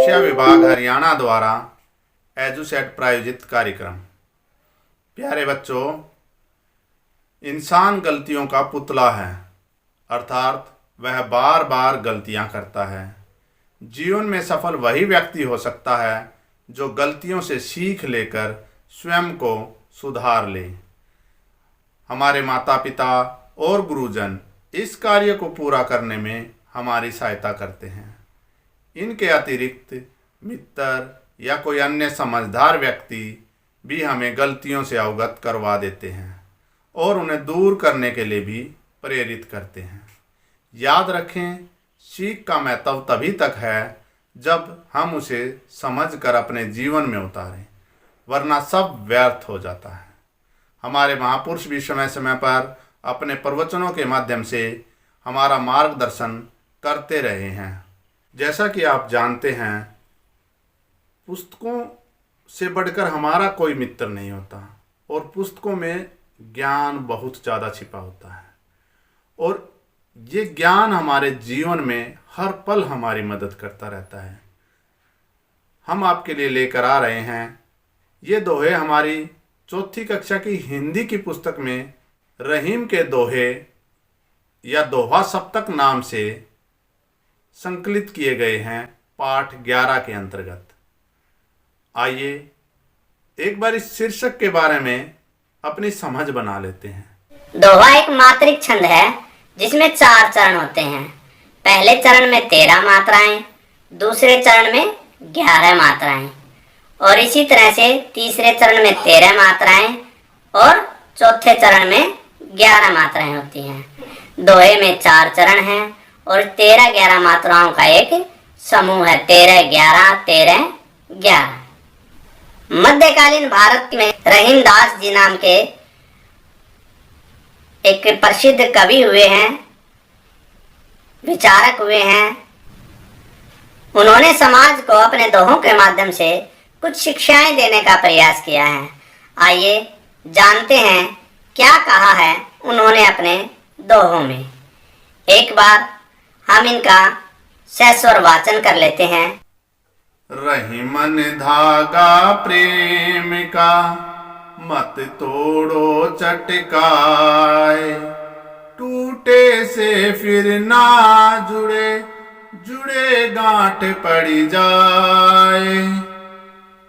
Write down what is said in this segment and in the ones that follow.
शिक्षा विभाग हरियाणा द्वारा एजुसेट प्रायोजित कार्यक्रम। प्यारे बच्चों, इंसान गलतियों का पुतला है, अर्थात वह बार बार गलतियां करता है। जीवन में सफल वही व्यक्ति हो सकता है जो गलतियों से सीख लेकर स्वयं को सुधार ले। हमारे माता पिता और गुरुजन इस कार्य को पूरा करने में हमारी सहायता करते हैं। इनके अतिरिक्त मित्र या कोई अन्य समझदार व्यक्ति भी हमें गलतियों से अवगत करवा देते हैं और उन्हें दूर करने के लिए भी प्रेरित करते हैं। याद रखें, सीख का महत्व तभी तक है जब हम उसे समझकर अपने जीवन में उतारें, वरना सब व्यर्थ हो जाता है। हमारे महापुरुष भी समय समय पर अपने प्रवचनों के माध्यम से हमारा मार्गदर्शन करते रहे हैं। जैसा कि आप जानते हैं, पुस्तकों से बढ़कर हमारा कोई मित्र नहीं होता और पुस्तकों में ज्ञान बहुत ज़्यादा छिपा होता है और ये ज्ञान हमारे जीवन में हर पल हमारी मदद करता रहता है। हम आपके लिए लेकर आ रहे हैं ये दोहे हमारी चौथी कक्षा की हिंदी की पुस्तक में रहीम के दोहे या दोहा सप्तक नाम से संकलित किए गए हैं, पाठ 11 के अंतर्गत। आइए एक बार इस शीर्षक के बारे में अपनी समझ बना लेते हैं। दोहा एक मात्रिक छंद है जिसमें 4 चरण होते हैं। पहले चरण में 13 मात्राएं, दूसरे चरण में 11 मात्राएं और इसी तरह से तीसरे चरण में 13 मात्राएं और चौथे चरण में 11 मात्राएं होती हैं। दोहे में 4 चरण हैं और 13-11 मात्राओं का एक समूह है। 13-11 13-11। मध्यकालीन भारत में रहीम दास जी नाम के एक प्रसिद्ध कवि हुए हैं, विचारक हुए हैं। उन्होंने समाज को अपने दोहों के माध्यम से कुछ शिक्षाएं देने का प्रयास किया है। आइए जानते हैं क्या कहा है उन्होंने अपने दोहों में। एक बार हम इनका सस्वर वाचन कर लेते हैं। रहीमन धागा प्रेम का, मत तोड़ो चटकाए, टूटे से फिर ना जुड़े, जुड़े गांठ पड़ी जाए।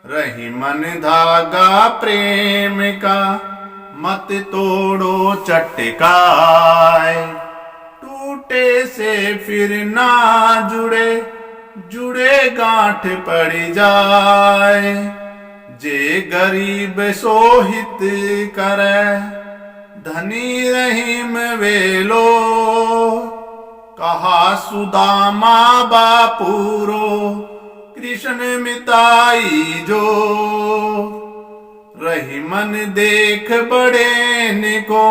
रहीमन धागा प्रेम का, मत तोड़ो चटकाए, टूटे से फिर ना जुड़े, जुड़े गांठ पड़ी जाए। जे गरीब सोहित करे, धनी रहीम वेलो, कहा सुदामा बापूरो, कृष्ण मिताई जो। रहीमन देख बड़े को,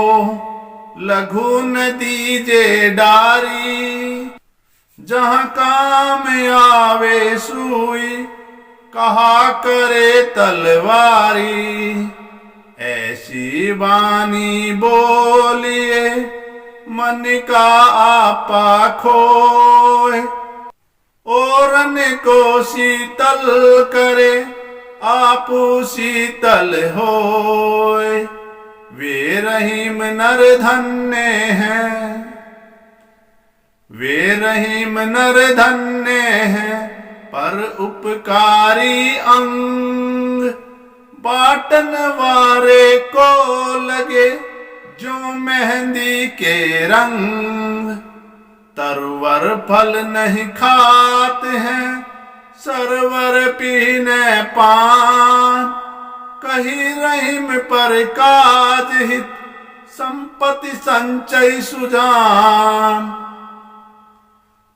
लघु न दीजे डारी, जहाँ काम आवे सुई, कहा करे तलवारी। ऐसी वाणी बोलिए, मन का आपा खोए, औरन को शीतल करे, आपू शीतल होए। वे रहीम नर धन्य हैं, वे रहीम नर धन्य हैं, पर उपकारी अंग, बाटन वारे को लगे, जो मेहंदी के रंग। तरवर फल नहीं खाते हैं, सरवर पीने पान, कही रहीम पर काज हित, संपत्ति संचय सुजान।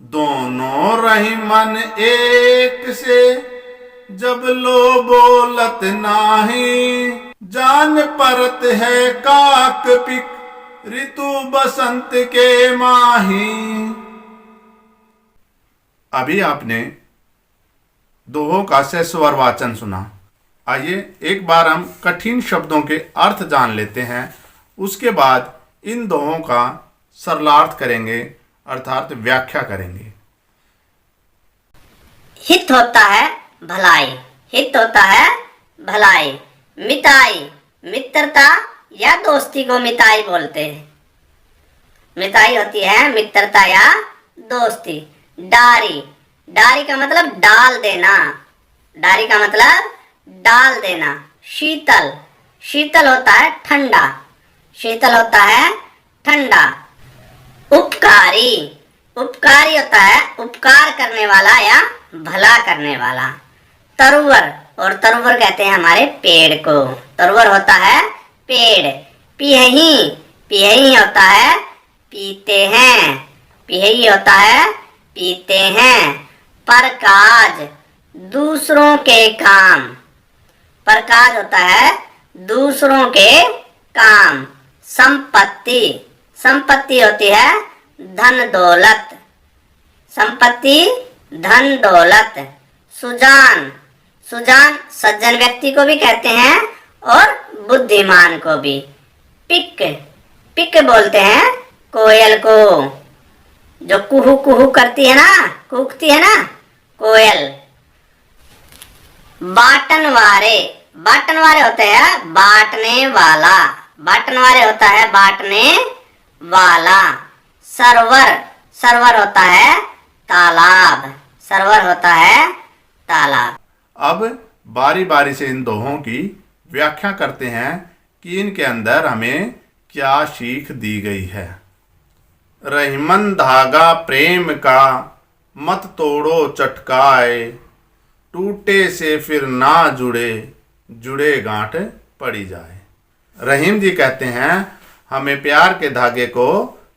दोनों रहीमन एक से, जब लो बोलत नाही, जान परत है काक पिक, ऋतु बसंत के माही। अभी आपने दोहों का सस्वर वाचन सुना। आइए एक बार हम कठिन शब्दों के अर्थ जान लेते हैं, उसके बाद इन दोहों का सरलार्थ करेंगे, अर्थात व्याख्या करेंगे। हित होता है भलाई, हित होता है भलाई। मिताई, मित्रता या दोस्ती को मिताई बोलते हैं। मिताई होती है मित्रता या दोस्ती। डारी, डारी का मतलब डाल देना, डारी का मतलब डाल देना। शीतल, शीतल होता है ठंडा, शीतल होता है ठंडा। उपकारी, उपकारी होता है उपकार करने वाला या भला करने वाला। तरुवर, और तरुवर कहते हैं हमारे पेड़ को, तरुवर होता है पेड़। पियही, पियही होता है पीते हैं, पियही होता है पीते हैं। परकाज, दूसरों के काम, परकाज होता है दूसरों के काम। संपत्ति, संपत्ति होती है धन दौलत, संपत्ति धन दौलत। सुजान, सुजान सज्जन व्यक्ति को भी कहते हैं और बुद्धिमान को भी। पिक, पिक बोलते हैं कोयल को, जो कुहू कुहू करती है ना, कूकती है ना कोयल। बाटनवारे, बाटनवारे होते हैं बांटने वाला, बाटनवारे होता है बांटने वाला। सरवर, सरवर होता है तालाब, सरवर होता है तालाब। अब बारी बारी से इन दोहों की व्याख्या करते हैं कि इनके अंदर हमें क्या सीख दी गई है। रहीमन धागा प्रेम का मत तोड़ो चटकाए, टूटे से फिर ना जुड़े, जुड़े गांठ पड़ी जाए। रहीम जी कहते हैं हमें प्यार के धागे को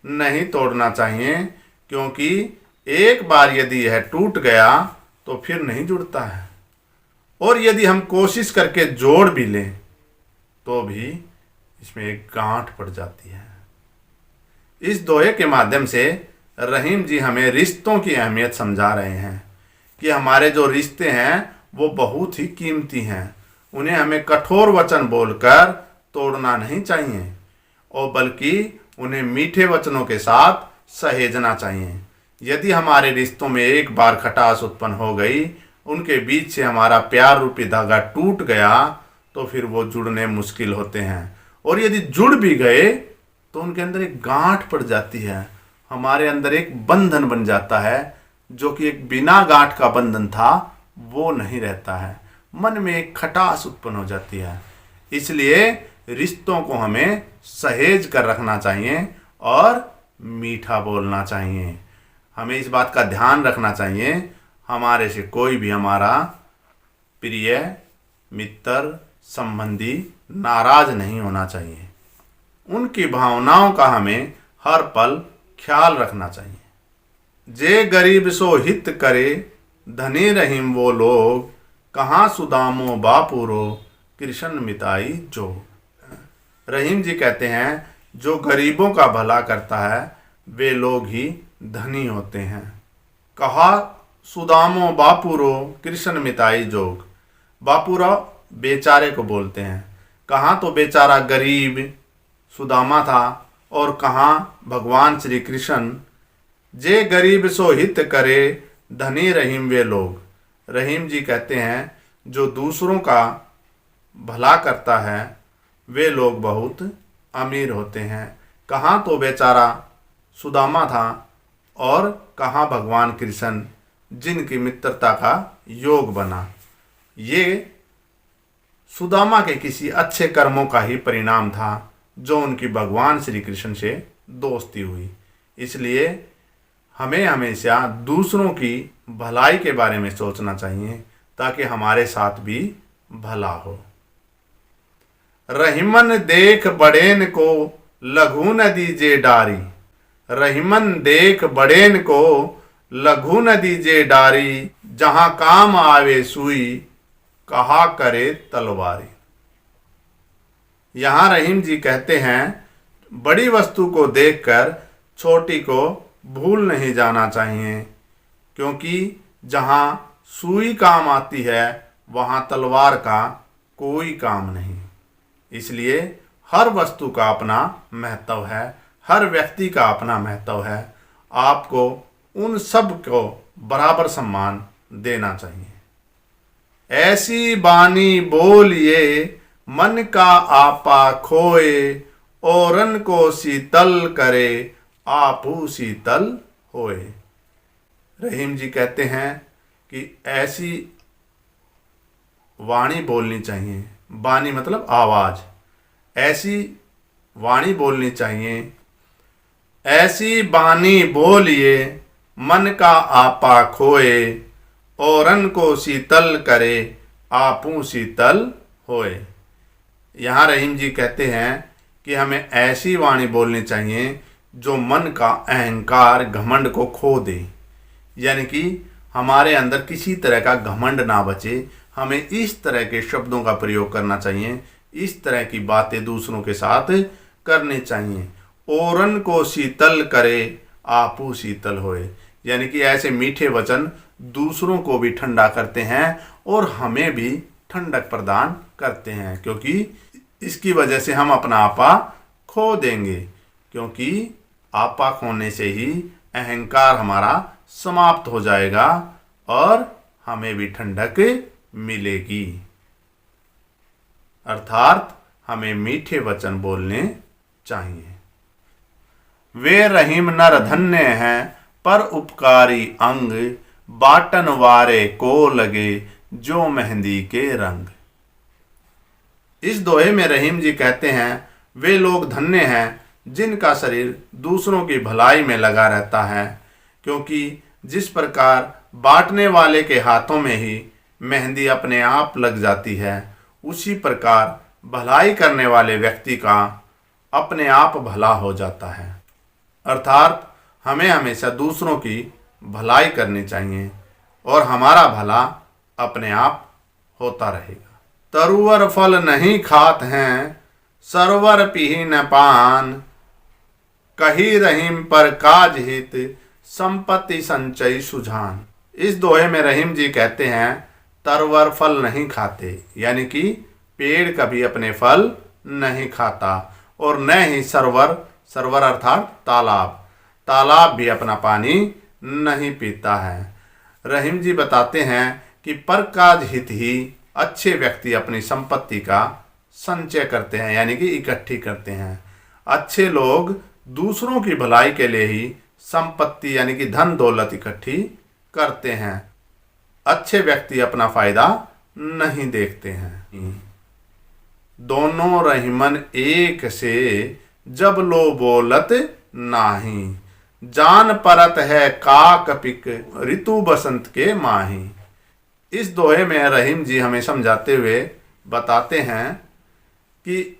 नहीं तोड़ना चाहिए, क्योंकि एक बार यदि यह टूट गया तो फिर नहीं जुड़ता है, और यदि हम कोशिश करके जोड़ भी लें तो भी इसमें एक गांठ पड़ जाती है। इस दोहे के माध्यम से रहीम जी हमें रिश्तों की अहमियत समझा रहे हैं कि हमारे जो रिश्ते हैं वो बहुत ही कीमती हैं। उन्हें हमें कठोर वचन बोलकर तोड़ना नहीं चाहिए, और बल्कि उन्हें मीठे वचनों के साथ सहेजना चाहिए। यदि हमारे रिश्तों में एक बार खटास उत्पन्न हो गई, उनके बीच से हमारा प्यार रूपी धागा टूट गया, तो फिर वो जुड़ने मुश्किल होते हैं। और यदि जुड़ भी गए तो उनके अंदर एक गांठ पड़ जाती है, हमारे अंदर एक बंधन बन जाता है, जो कि एक बिना गांठ का बंधन था वो नहीं रहता है। मन में एक खटास उत्पन्न हो जाती है। इसलिए रिश्तों को हमें सहेज कर रखना चाहिए और मीठा बोलना चाहिए। हमें इस बात का ध्यान रखना चाहिए हमारे से कोई भी हमारा प्रिय मित्र संबंधी नाराज नहीं होना चाहिए। उनकी भावनाओं का हमें हर पल ख्याल रखना चाहिए। जे गरीब सो हित करे, धनी रहीम वो लोग, कहाँ सुदामो बापुरो, कृष्ण मिताई जो। रहीम जी कहते हैं जो गरीबों का भला करता है वे लोग ही धनी होते हैं। कहा सुदामो बापुरो, कृष्ण मिताई जोग। बापुरा बेचारे को बोलते हैं। कहाँ तो बेचारा गरीब सुदामा था, और कहाँ भगवान श्री कृष्ण। जे गरीब सो हित करे, धनी रहीम वे लोग। रहीम जी कहते हैं जो दूसरों का भला करता है वे लोग बहुत अमीर होते हैं। कहाँ तो बेचारा सुदामा था, और कहाँ भगवान कृष्ण जिनकी मित्रता का योग बना। ये सुदामा के किसी अच्छे कर्मों का ही परिणाम था जो उनकी भगवान श्री कृष्ण से दोस्ती हुई। इसलिए हमें हमेशा दूसरों की भलाई के बारे में सोचना चाहिए ताकि हमारे साथ भी भला हो। रहीमन देख बड़ेन को, लघु न दीजे डारी। रहीमन देख बड़ेन को, लघु न दीजे डारी। जहां काम आवे सुई, कहा करे तलवारी। यहाँ रहीम जी कहते हैं बड़ी वस्तु को देखकर छोटी को भूल नहीं जाना चाहिए, क्योंकि जहाँ सुई काम आती है वहाँ तलवार का कोई काम नहीं। इसलिए हर वस्तु का अपना महत्व है, हर व्यक्ति का अपना महत्व है। आपको उन सब को बराबर सम्मान देना चाहिए। ऐसी बानी बोलिए मन का आपा खोए, औरन को शीतल करे आपू शीतल होए। रहीम जी कहते हैं कि ऐसी वाणी बोलनी चाहिए, बानी मतलब आवाज़, ऐसी वाणी बोलनी चाहिए, ऐसी बानी बोलिए मन का आपा खोए, औरन को शीतल करे आपू शीतल होए। यहाँ रहीम जी कहते हैं कि हमें ऐसी वाणी बोलनी चाहिए जो मन का अहंकार घमंड को खो दे, यानी कि हमारे अंदर किसी तरह का घमंड ना बचे। हमें इस तरह के शब्दों का प्रयोग करना चाहिए, इस तरह की बातें दूसरों के साथ करनी चाहिए। औरन को शीतल करे आपू शीतल होए, यानी कि ऐसे मीठे वचन दूसरों को भी ठंडा करते हैं और हमें भी ठंडक प्रदान करते हैं, क्योंकि इसकी वजह से हम अपना आपा खो देंगे, क्योंकि आपा खोने से ही अहंकार हमारा समाप्त हो जाएगा और हमें भी ठंडक मिलेगी। अर्थात हमें मीठे वचन बोलने चाहिए। वे रहीम नर धन्य हैं पर उपकारी अंग, बाटन वारे को लगे जो मेहंदी के रंग। इस दोहे में रहीम जी कहते हैं वे लोग धन्य हैं जिनका शरीर दूसरों की भलाई में लगा रहता है, क्योंकि जिस प्रकार बांटने वाले के हाथों में ही मेहंदी अपने आप लग जाती है, उसी प्रकार भलाई करने वाले व्यक्ति का अपने आप भला हो जाता है। अर्थात हमें हमेशा दूसरों की भलाई करनी चाहिए और हमारा भला अपने आप होता रहेगा। तरुवर फल नहीं खात हैं सरवर पीही न पान, कही रहीम पर काज हित संपत्ति संचय सुझान। इस दोहे में रहीम जी कहते हैं तरवर फल नहीं खाते, यानी कि पेड़ कभी अपने फल नहीं खाता, और न ही सरवर, सरवर अर्थात तालाब, तालाब भी अपना पानी नहीं पीता है। रहीम जी बताते हैं कि पर काज हित ही अच्छे व्यक्ति अपनी संपत्ति का संचय करते हैं, यानी कि इकट्ठी करते हैं। अच्छे लोग दूसरों की भलाई के लिए ही संपत्ति यानी कि धन दौलत इकट्ठी करते हैं। अच्छे व्यक्ति अपना फायदा नहीं देखते हैं। दोनों रहीमन एक से जब लो बोलत नाही, जान परत है काक पिक ऋतु बसंत के माही। इस दोहे में रहीम जी हमें समझाते हुए बताते हैं कि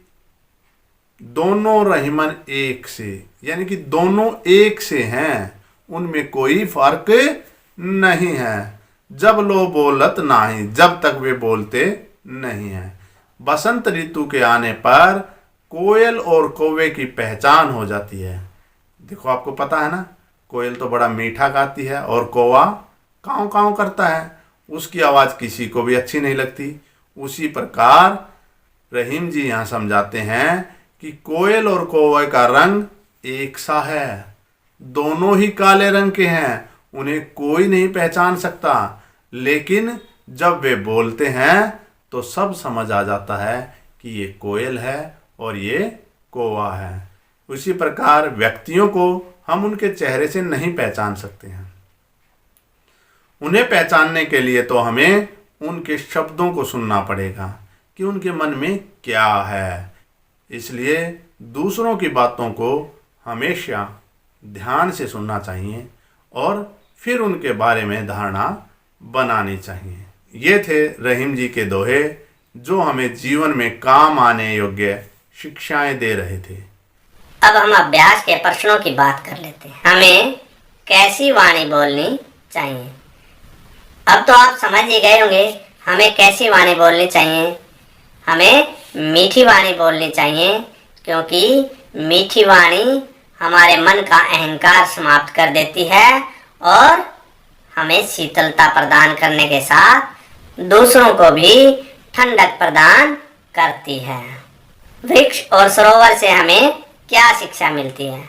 दोनों रहीमन एक से, यानी कि दोनों एक से हैं, उनमें कोई फर्क नहीं है। जब लो बोलत नाही, जब तक वे बोलते नहीं हैं। बसंत ऋतु के आने पर कोयल और कौवे की पहचान हो जाती है। देखो आपको पता है ना, कोयल तो बड़ा मीठा गाती है और कौवा काँव काँव करता है, उसकी आवाज़ किसी को भी अच्छी नहीं लगती। उसी प्रकार रहीम जी यहाँ समझाते हैं कि कोयल और कौवे का रंग एक सा है, दोनों ही काले रंग के हैं, उन्हें कोई नहीं पहचान सकता, लेकिन जब वे बोलते हैं तो सब समझ आ जाता है कि ये कोयल है और ये कौवा है। उसी प्रकार व्यक्तियों को हम उनके चेहरे से नहीं पहचान सकते हैं। उन्हें पहचानने के लिए तो हमें उनके शब्दों को सुनना पड़ेगा कि उनके मन में क्या है। इसलिए दूसरों की बातों को हमेशा ध्यान से सुनना चाहिए और फिर उनके बारे में धारणा बनानी चाहिए। ये थे रहीम जी के दोहे जो हमें जीवन में काम आने योग्य शिक्षाएं दे रहे थे। अब हम अभ्यास के प्रश्नों की बात कर लेते हैं। हमें कैसी वाणी बोलनी चाहिए? अब तो आप समझ ही गए होंगे हमें कैसी वाणी बोलनी चाहिए। हमें मीठी वाणी बोलनी चाहिए, क्योंकि मीठी वाणी हमारे मन का अहंकार समाप्त कर देती है और हमें शीतलता प्रदान करने के साथ दूसरों को भी ठंडक प्रदान करती है। वृक्ष और सरोवर से हमें क्या शिक्षा मिलती है?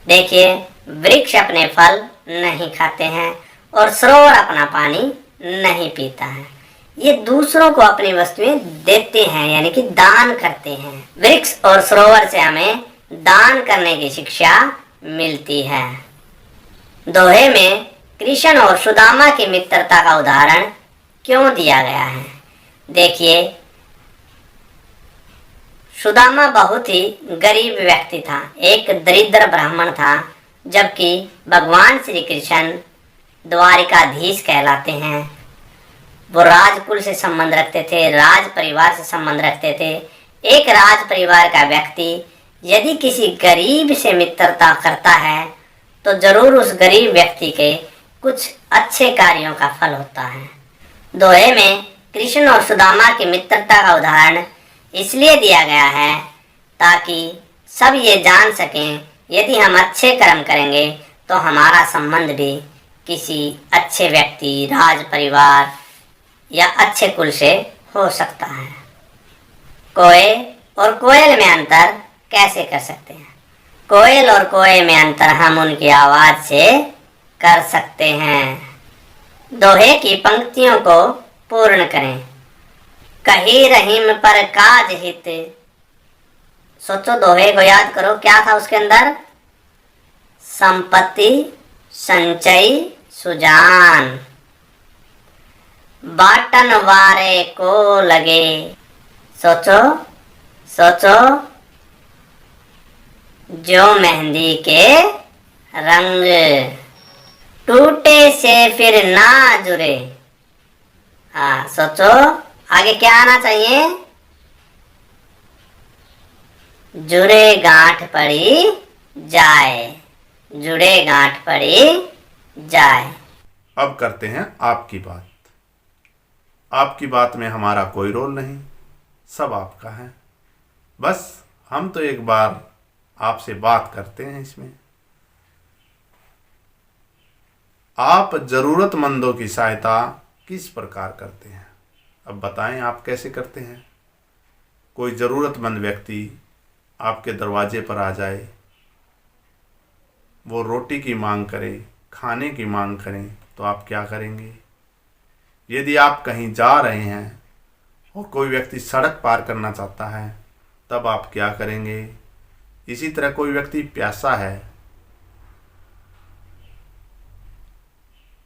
देखिए, वृक्ष अपने फल नहीं खाते हैं और सरोवर अपना पानी नहीं पीता है। ये दूसरों को अपनी वस्तुएं देते हैं, यानी कि दान करते हैं। वृक्ष और सरोवर से हमें दान करने की शिक्षा मिलती है। दोहे में कृष्ण और सुदामा की मित्रता का उदाहरण क्यों दिया गया है? देखिए, सुदामा बहुत ही गरीब व्यक्ति था, एक दरिद्र ब्राह्मण था, जबकि भगवान श्री कृष्ण द्वारिकाधीश कहलाते हैं। वो राजकुल से संबंध रखते थे, राज परिवार से संबंध रखते थे। एक राज परिवार का व्यक्ति यदि किसी गरीब से मित्रता करता है तो जरूर उस गरीब व्यक्ति के कुछ अच्छे कार्यों का फल होता है। दोहे में कृष्ण और सुदामा की मित्रता का उदाहरण इसलिए दिया गया है ताकि सब ये जान सकें, यदि हम अच्छे कर्म करेंगे तो हमारा संबंध भी किसी अच्छे व्यक्ति, राज परिवार या अच्छे कुल से हो सकता है। कोए और कोयल में अंतर कैसे कर सकते हैं? कोयल और कोए में अंतर हम उनकी आवाज से कर सकते हैं। दोहे की पंक्तियों को पूर्ण करें। कही रहीम पर काज हित। सोचो, दोहे को याद करो, क्या था उसके अंदर? संपत्ति संचय सुजान, बाटन वारे को लगे। सोचो सोचो, जो मेहंदी के रंग, टूटे से फिर ना जुड़े। हाँ, सोचो आगे क्या आना चाहिए? जुड़े गांठ पड़ी जाए, जुड़े गांठ पड़ी जाए। अब करते हैं आपकी बात। आपकी बात में हमारा कोई रोल नहीं, सब आपका है। बस हम तो एक बार आपसे बात करते हैं। इसमें आप ज़रूरतमंदों की सहायता किस प्रकार करते हैं? अब बताएं, आप कैसे करते हैं? कोई ज़रूरतमंद व्यक्ति आपके दरवाजे पर आ जाए, वो रोटी की मांग करे, खाने की मांग करें, तो आप क्या करेंगे? यदि आप कहीं जा रहे हैं और कोई व्यक्ति सड़क पार करना चाहता है, तब आप क्या करेंगे? इसी तरह कोई व्यक्ति प्यासा है,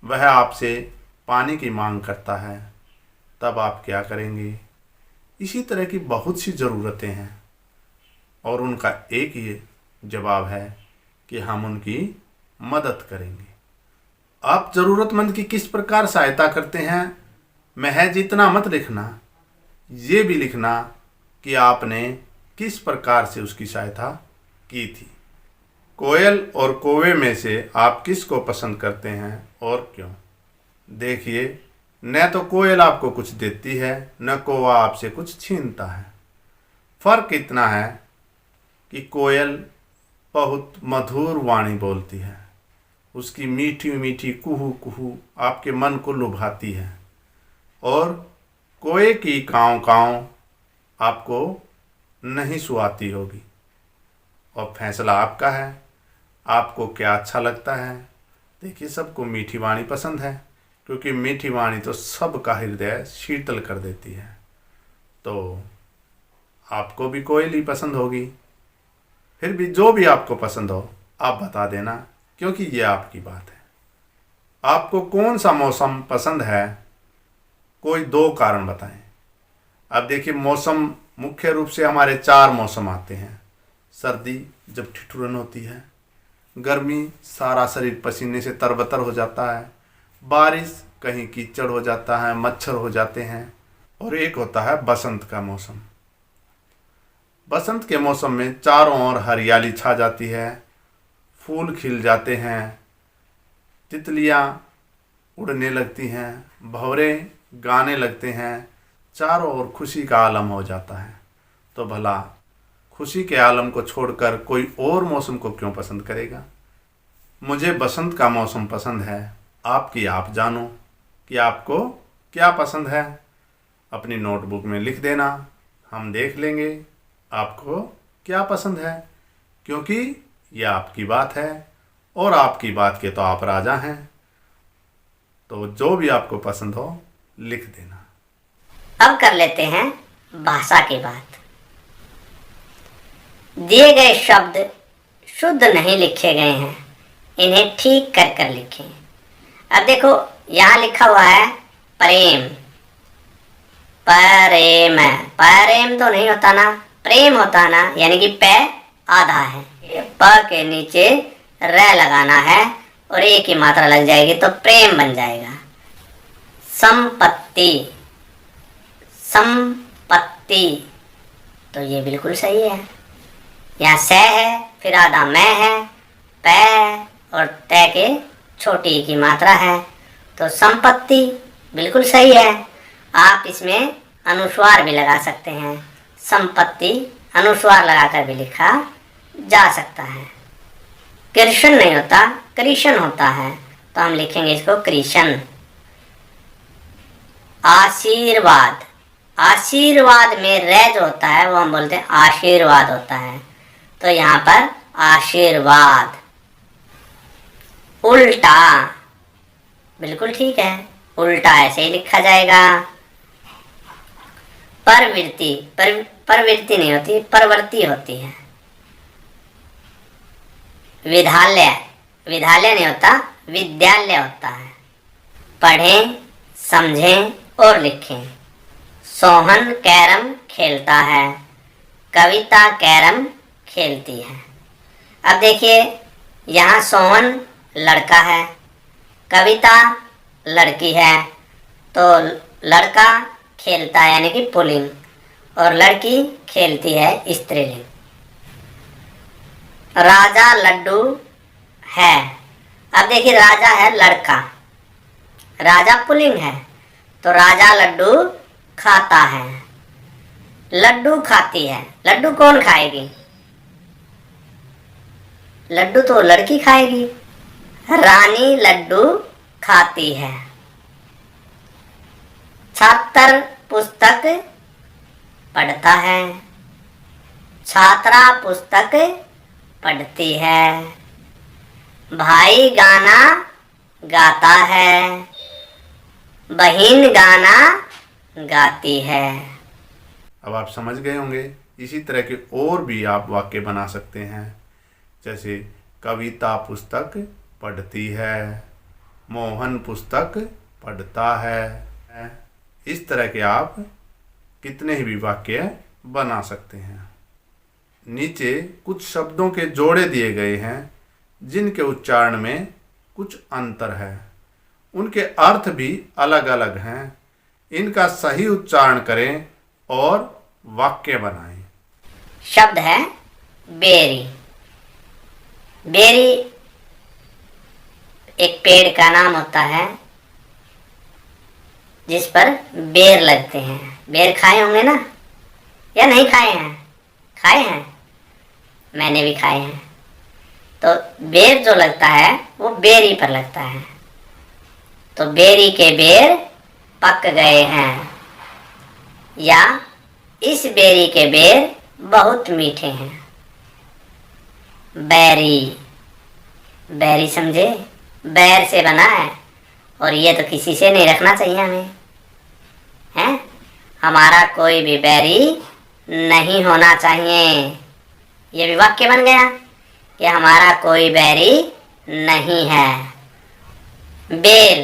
वह आपसे पानी की मांग करता है, तब आप क्या करेंगे? इसी तरह की बहुत सी ज़रूरतें हैं और उनका एक ही जवाब है कि हम उनकी मदद करेंगे। आप ज़रूरतमंद की किस प्रकार सहायता करते हैं, महज इतना मत लिखना, ये भी लिखना कि आपने किस प्रकार से उसकी सहायता की थी। कोयल और कौवे में से आप किस को पसंद करते हैं और क्यों? देखिए, न तो कोयल आपको कुछ देती है, न कौवा आपसे कुछ छीनता है। फ़र्क इतना है कि कोयल बहुत मधुर वाणी बोलती है, उसकी मीठी मीठी कुहू कुहू आपके मन को लुभाती है, और कोए की काँव काँव आपको नहीं सुहाती होगी। और फैसला आपका है, आपको क्या अच्छा लगता है। देखिए, सबको मीठी वाणी पसंद है, क्योंकि मीठी वाणी तो सबका हृदय शीतल कर देती है। तो आपको भी कोयल ही पसंद होगी। फिर भी जो भी आपको पसंद हो आप बता देना, क्योंकि ये आपकी बात है। आपको कौन सा मौसम पसंद है, कोई 2 कारण बताएं। अब देखिए, मौसम मुख्य रूप से हमारे 4 मौसम आते हैं। सर्दी, जब ठिठुरन होती है। गर्मी, सारा शरीर पसीने से तरबतर हो जाता है। बारिश, कहीं कीचड़ हो जाता है, मच्छर हो जाते हैं। और एक होता है बसंत का मौसम। बसंत के मौसम में चारों ओर हरियाली छा जाती है, फूल खिल जाते हैं, तितलियाँ उड़ने लगती हैं, भंवरे गाने लगते हैं, चारों ओर खुशी का आलम हो जाता है। तो भला खुशी के आलम को छोड़कर कोई और मौसम को क्यों पसंद करेगा? मुझे बसंत का मौसम पसंद है। आपकी आप जानो कि आपको क्या पसंद है। अपनी नोटबुक में लिख देना, हम देख लेंगे आपको क्या पसंद है, क्योंकि ये आपकी बात है और आपकी बात के तो आप राजा हैं। तो जो भी आपको पसंद हो लिख देना। अब कर लेते हैं भाषा की बात। दिए गए शब्द शुद्ध नहीं लिखे गए हैं, इन्हें ठीक कर कर लिखें। अब देखो यहाँ लिखा हुआ है प्रेम, प्रेम है, प्रेम तो नहीं होता ना, प्रेम होता ना, यानी कि प आधा है, प के नीचे र लगाना है और एक ही मात्रा लग जाएगी तो प्रेम बन जाएगा। संपत्ति, संपत्ति, तो ये बिल्कुल सही है। यहाँ से है, फिर आधा मैं है, प और त के छोटी की मात्रा है, तो संपत्ति बिल्कुल सही है। आप इसमें अनुस्वार भी लगा सकते हैं, संपत्ति अनुस्वार लगाकर भी लिखा जा सकता है। कृष्ण नहीं होता, कृष्ण होता है, तो हम लिखेंगे इसको कृष्ण। आशीर्वाद, आशीर्वाद में रे जो होता है वो हम बोलते हैं आशीर्वाद होता है, तो यहाँ पर आशीर्वाद। उल्टा, बिल्कुल ठीक है, उल्टा ऐसे ही लिखा जाएगा। प्रवृत्ति, प्रवृत्ति नहीं होती, प्रवृत्ति होती है। विद्यालय, विद्यालय नहीं होता, विद्यालय होता है। पढ़ें, समझें और लिखें। सोहन कैरम खेलता है, कविता कैरम खेलती है। अब देखिए यहाँ सोहन लड़का है, कविता लड़की है, तो लड़का खेलता है यानी कि पुल्लिंग और लड़की खेलती है स्त्रीलिंग। राजा लड्डू है, अब देखिए राजा है लड़का, राजा पुल्लिंग है, तो राजा लड्डू खाता है, लड्डू खाती है। लड्डू कौन खाएगी? लड्डू तो लड़की खाएगी। रानी लड्डू खाती है। छात्र पुस्तक पढ़ता है, छात्रा पुस्तक पढ़ती है। भाई गाना गाता है, बहन गाना गाती है। अब आप समझ गए होंगे। इसी तरह के और भी आप वाक्य बना सकते हैं, जैसे कविता पुस्तक पढ़ती है, मोहन पुस्तक पढ़ता है। इस तरह के आप कितने ही भी वाक्य बना सकते हैं। नीचे कुछ शब्दों के जोड़े दिए गए हैं जिनके उच्चारण में कुछ अंतर है, उनके अर्थ भी अलग अलग हैं। इनका सही उच्चारण करें और वाक्य बनाएं। शब्द है बेरी। बेरी एक पेड़ का नाम होता है जिस पर बेर लगते हैं। बेर खाए होंगे ना, या नहीं खाए हैं? खाए हैं, मैंने भी खाए हैं। तो बेर जो लगता है वो बेरी पर लगता है, तो बेरी के बेर पक गए हैं, या इस बेरी के बेर बहुत मीठे हैं। बैरी, बैरी समझे, बैर से बना है, और ये तो किसी से नहीं रखना चाहिए हमें, हैं? हमारा कोई भी बैरी नहीं होना चाहिए। ये भी वाक्य बन गया कि हमारा कोई बैरी नहीं है। बेल,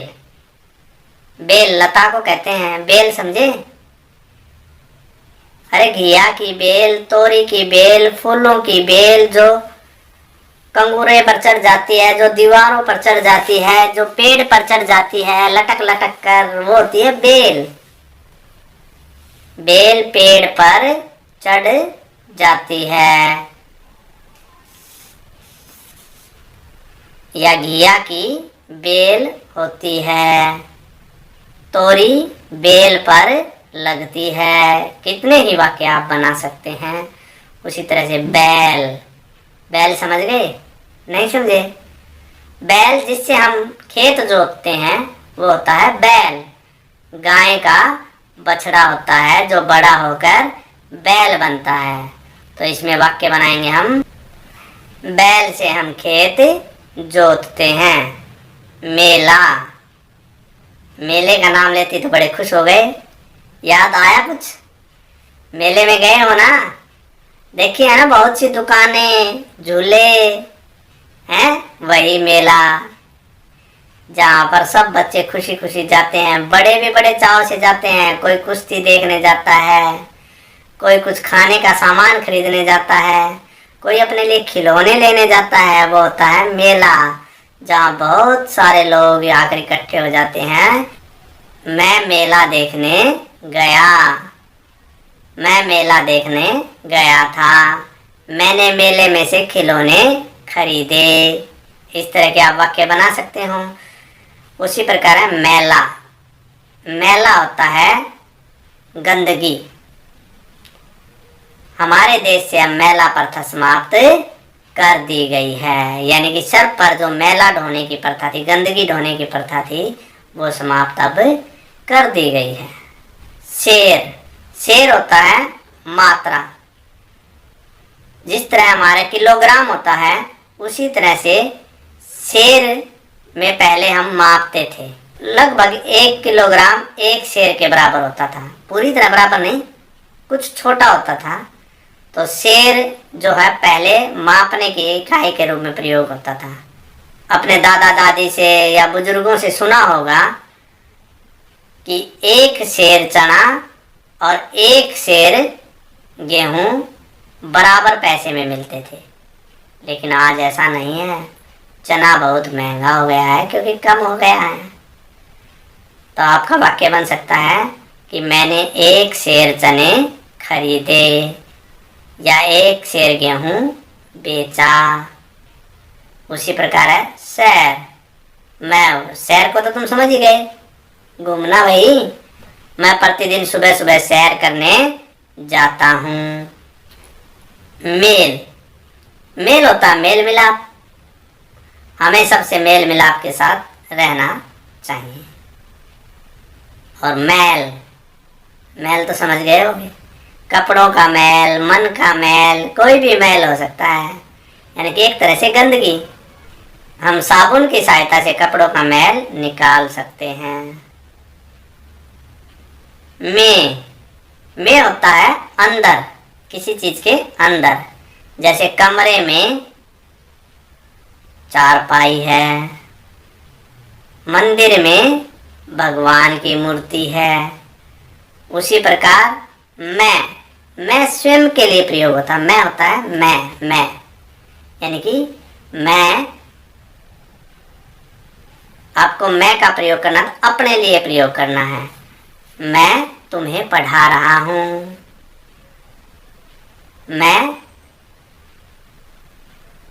बेल लता को कहते हैं, बेल समझे? अरे घिया की बेल, तोरी की बेल, फूलों की बेल जो कंगूरे पर चढ़ जाती है, जो दीवारों पर चढ़ जाती है, जो पेड़ पर चढ़ जाती है लटक लटक कर, वो होती है बेल। बेल पेड़ पर चढ़ जाती है। या घिया की बेल होती है, तोरी बेल पर लगती है। कितने ही वाक्य आप बना सकते हैं। उसी तरह से बैल, बैल समझ गए? नहीं समझे? बैल जिससे हम खेत जोतते हैं वो होता है बैल। गाय का बछड़ा होता है जो बड़ा होकर बैल बनता है। तो इसमें वाक्य बनाएंगे हम, बैल से हम खेत जोतते हैं। मेला, मेले का नाम लेती तो बड़े खुश हो गए। याद आया कुछ? मेले में गए हो ना? देखिए है ना, बहुत सी दुकानें, झूले हैं, वही मेला जहाँ पर सब बच्चे खुशी खुशी जाते हैं। बड़े भी बड़े चाव से जाते हैं। कोई कुश्ती देखने जाता है, कोई कुछ खाने का सामान खरीदने जाता है, कोई अपने लिए खिलौने लेने जाता है। वो होता है मेला, जहाँ बहुत सारे लोग आकर इकट्ठे हो जाते हैं। मैं मेला देखने गया, मैं मेला देखने गया था, मैंने मेले में से खिलौने खरीदे। इस तरह के आप वाक्य बना सकते हो। उसी प्रकार है मेला। मेला होता है गंदगी। हमारे देश से अब मेला प्रथा समाप्त कर दी गई है, यानी कि सर पर जो मेला ढोने की प्रथा थी, गंदगी ढोने की प्रथा थी, वो समाप्त अब कर दी गई है। शेर, शेर होता है मात्रा। जिस तरह हमारे किलोग्राम होता है, उसी तरह से शेर में पहले हम मापते थे। लगभग 1 किलोग्राम 1 शेर के बराबर होता था। पूरी तरह बराबर नहीं, कुछ छोटा होता था। तो शेर जो है पहले मापने की इकाई के रूप में प्रयोग होता था। अपने दादा दादी से या बुजुर्गों से सुना होगा कि 1 शेर चना और 1 शेर गेहूं बराबर पैसे में मिलते थे। लेकिन आज ऐसा नहीं है। चना बहुत महंगा हो गया है क्योंकि कम हो गया है। तो आपका वाक्य बन सकता है कि मैंने 1 शेर चने खरीदे या 1 शेर गेहूं बेचा। उसी प्रकार है सैर। मैं सैर को तो तुम समझ ही गए, घूमना भाई। मैं प्रतिदिन सुबह सुबह सैर करने जाता हूँ। मेल, मेल होता है मेल मिलाप। हमें सबसे मेल मिलाप के साथ रहना चाहिए। और मैल, मैल तो समझ गए होंगे, कपड़ों का मैल, मन का मैल, कोई भी मैल हो सकता है, यानी कि एक तरह से गंदगी। हम साबुन की सहायता से कपड़ों का मैल निकाल सकते हैं। में होता है अंदर, किसी चीज के अंदर। जैसे कमरे में चारपाई है, मंदिर में भगवान की मूर्ति है। उसी प्रकार मैं स्वयं के लिए प्रयोग होता है। मैं होता है मैं, यानी कि मैं, आपको मैं का प्रयोग करना तो अपने लिए प्रयोग करना है। मैं तुम्हें पढ़ा रहा हूं। मैं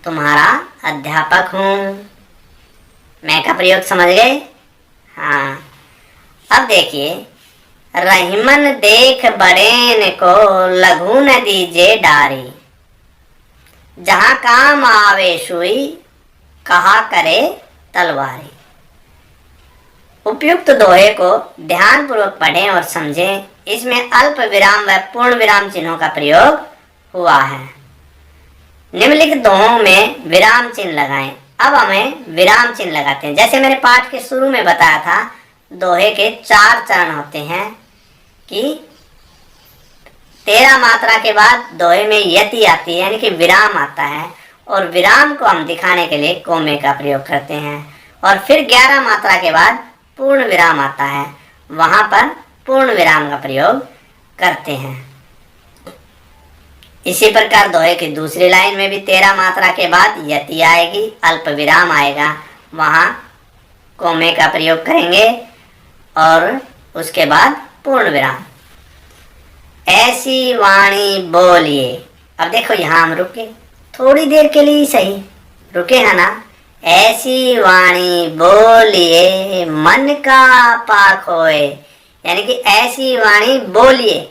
तुम्हारा अध्यापक हूं। मैं का प्रयोग समझ गए? हाँ। अब देखिए, रहीमन देख बड़ेन को लघु न दीजे डारी, जहां काम आवे सुई कहा करे तलवारी। उपयुक्त दोहे को ध्यान पूर्वक पढ़ें और समझें। इसमें अल्प विराम व पूर्ण विराम चिन्हों का प्रयोग हुआ है। निम्नलिखित दोहों में विराम चिन्ह लगाएं। अब हमें विराम चिन्ह लगाते हैं। जैसे मैंने पाठ के शुरू में बताया था, दोहे के 4 चरण होते हैं कि 13 मात्रा के बाद दोहे में यति आती है, यानी कि विराम आता है। और विराम को हम दिखाने के लिए कोमे का प्रयोग करते हैं। और फिर 11 मात्रा के बाद पूर्ण विराम आता है, वहां पर पूर्ण विराम का प्रयोग करते हैं। इसी प्रकार दोहे की दूसरी लाइन में भी 13 मात्रा के बाद यति आएगी, अल्प विराम आएगा, वहां कोमे का प्रयोग करेंगे और उसके बाद पूर्ण विराम। ऐसी वाणी बोलिए। अब देखो यहां हम रुके थोड़ी देर के लिए, सही रुके हैं ना। ऐसी वाणी बोलिए मन का पाक होए, यानी कि ऐसी वाणी बोलिए।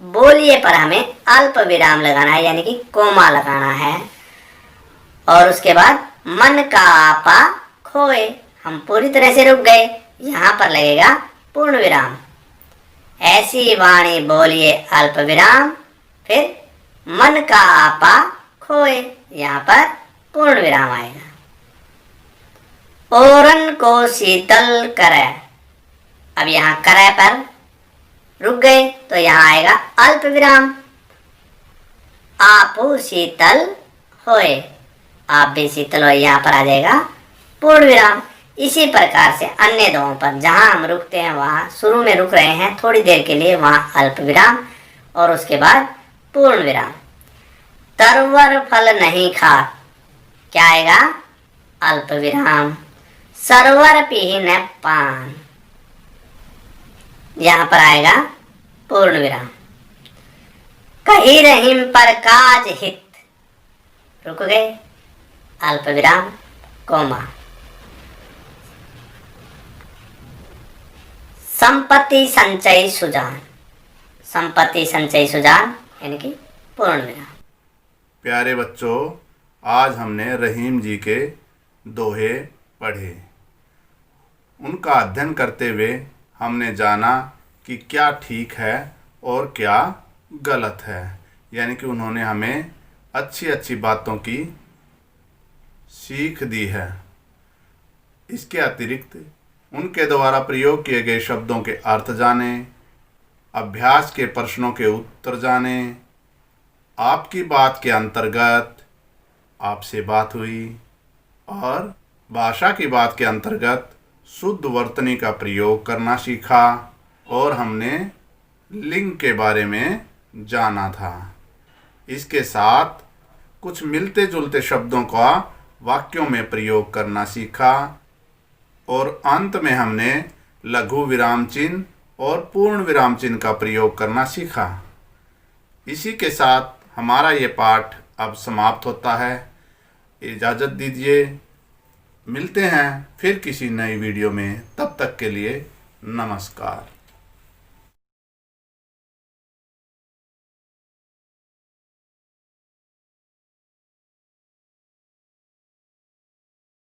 बोलिए पर हमें अल्प विराम लगाना है, यानी कि कोमा लगाना है। और उसके बाद मन का आपा खोए, हम पूरी तरह से रुक गए, यहां पर लगेगा पूर्ण विराम। ऐसी वाणी बोलिए अल्प विराम, फिर मन का आपा खोए, यहां पर पूर्ण विराम आएगा। ओरन को शीतल करे, अब यहाँ क्रय पर रुक गए तो यहाँ आएगा अल्प विराम। आपू शीतल होए, आप भी शीतल होए, यहाँ पर आ जाएगा पूर्ण विराम। इसी प्रकार से अन्य दोनों पर जहाँ हम रुकते हैं वहाँ शुरू में रुक रहे हैं थोड़ी देर के लिए, वहाँ अल्प विराम और उसके बाद पूर्ण विराम। तरवर फल नहीं खा, क्या आएगा? अल्प विराम। सरवर पी न पान, यहाँ पर आएगा पूर्ण विराम। कही रहीम पर काज हित, रुक गए, अल्प विराम कोमा। संपत्ति संचय सुजान, संपत्ति संचय सुजान यानी कि पूर्ण विराम। प्यारे बच्चों, आज हमने रहीम जी के दोहे पढ़े। उनका अध्ययन करते हुए हमने जाना कि क्या ठीक है और क्या गलत है, यानी कि उन्होंने हमें अच्छी अच्छी बातों की सीख दी है। इसके अतिरिक्त उनके द्वारा प्रयोग किए गए शब्दों के अर्थ जाने, अभ्यास के प्रश्नों के उत्तर जाने, आपकी बात के अंतर्गत आपसे बात हुई और भाषा की बात के अंतर्गत शुद्ध वर्तनी का प्रयोग करना सीखा और हमने लिंग के बारे में जाना था। इसके साथ कुछ मिलते जुलते शब्दों का वाक्यों में प्रयोग करना सीखा और अंत में हमने लघु विराम चिन्ह और पूर्ण विराम चिन्ह का प्रयोग करना सीखा। इसी के साथ हमारा ये पाठ अब समाप्त होता है। इजाज़त दीजिए, मिलते हैं फिर किसी नई वीडियो में। तब तक के लिए नमस्कार।